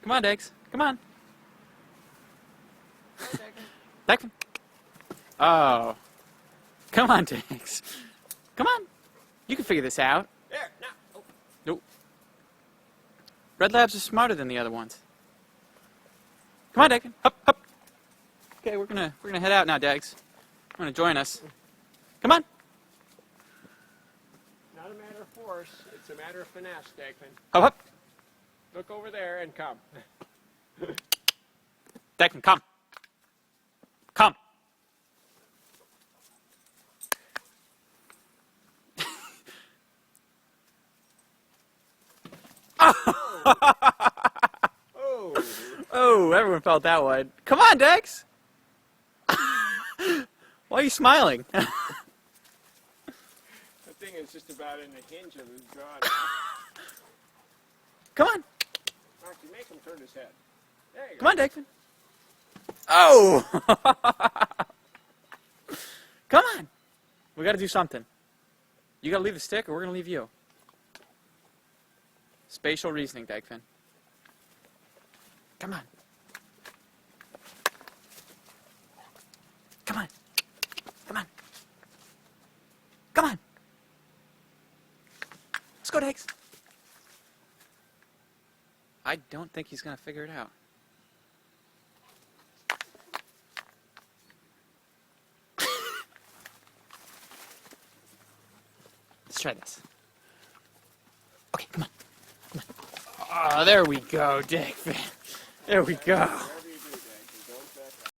Come on, Dex. Come on. Declan. Oh. Come on, Dex. Come on. You can figure this out. There, now. Oh. Nope. Red Labs are smarter than the other ones. Come on, Declan. Hup, hup. Okay, we're gonna head out now, Dex. You're gonna join us. Come on. Not a matter of force, it's a matter of finesse, Declan. Hup, hup. Look over there and come. Declan, come. Come. Oh. Oh, everyone felt that one. Come on, Dex. Why are you smiling? That thing is just about in the hinge of his jaw. Come on. Marky, make him turn his head. There you Come on, Declan. Oh! Come on. We got to do something. You got to leave the stick, or we're going to leave you. Spatial reasoning, Declan. Come on. Come on. Come on. Come on. Let's go, Dex. I don't think he's going to figure it out. Let's try this. Okay, come on. Come on. Oh, there we go, Declan. There we go.